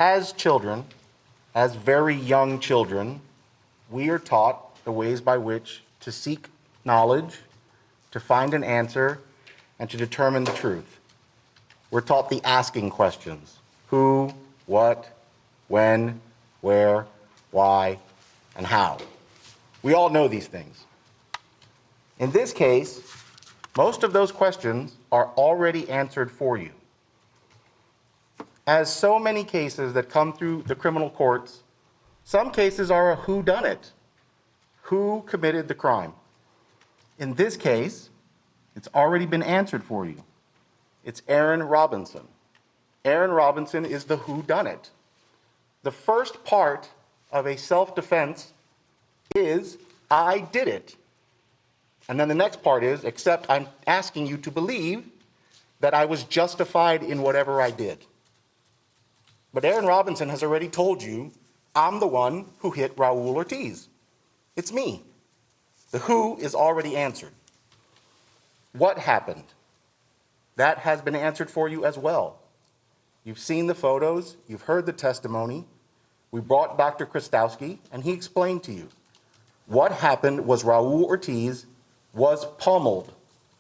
As children, as very young children, we are taught the ways by which to seek knowledge, to find an answer, and to determine the truth. We're taught the asking questions: who, what, when, where, why, and how. We all know these things. In this case, most of those questions are already answered for you. As so many cases that come through the criminal courts, some cases are a whodunit. Who committed the crime? In this case, it's already been answered for you. It's Aaron Robinson. Aaron Robinson is the whodunit. The first part of a self-defense is, I did it. And then the next part is, except I'm asking you to believe that I was justified in whatever I did. But Aaron Robinson has already told you, I'm the one who hit Raul Ortiz. It's me. The who is already answered. What happened? That has been answered for you as well. You've seen the photos, you've heard the testimony. We brought Dr. Krastowski, and he explained to you. What happened was Raul Ortiz was pummeled.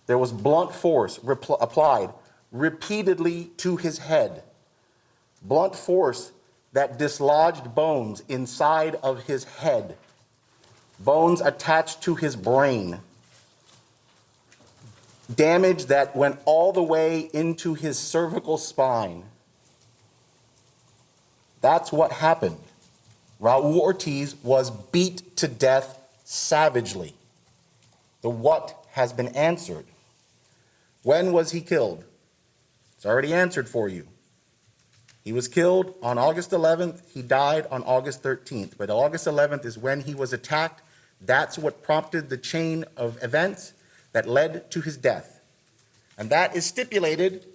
There was blunt force applied repeatedly to his head. Blunt force that dislodged bones inside of his head. Bones attached to his brain. Damage that went all the way into his cervical spine. That's what happened. Raul Ortiz was beat to death savagely. The what has been answered. When was he killed? It's already answered for you. He was killed on August 11th. He died on August 13th. But August 11th is when he was attacked. That's what prompted the chain of events that led to his death. And that is stipulated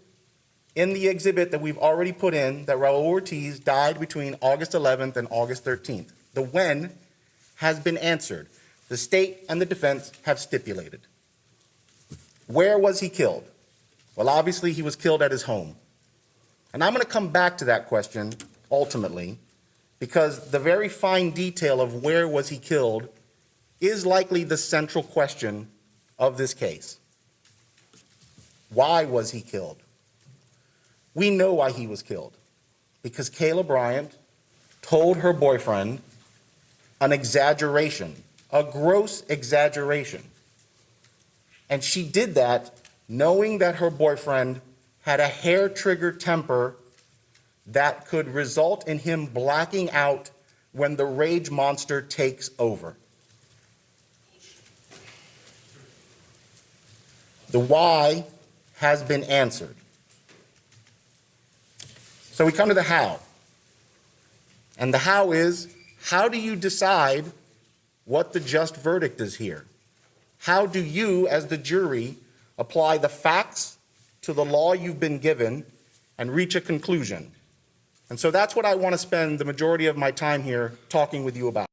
in the exhibit that we've already put in, that Raul Ortiz died between August 11th and August 13th. The when has been answered. The state and the defense have stipulated. Where was he killed? Well, obviously he was killed at his home. And I'm going to come back to that question ultimately, because the very fine detail of where was he killed is likely the central question of this case. Why was he killed? We know why he was killed. Because Kayla Bryant told her boyfriend an exaggeration, a gross exaggeration. And she did that knowing that her boyfriend had a hair-trigger temper that could result in him blacking out when the rage monster takes over. The why has been answered. So we come to the how. And the how is, how do you decide what the just verdict is here? How do you, as the jury, apply the facts to the law you've been given and reach a conclusion? And so that's what I want to spend the majority of my time here talking with you about.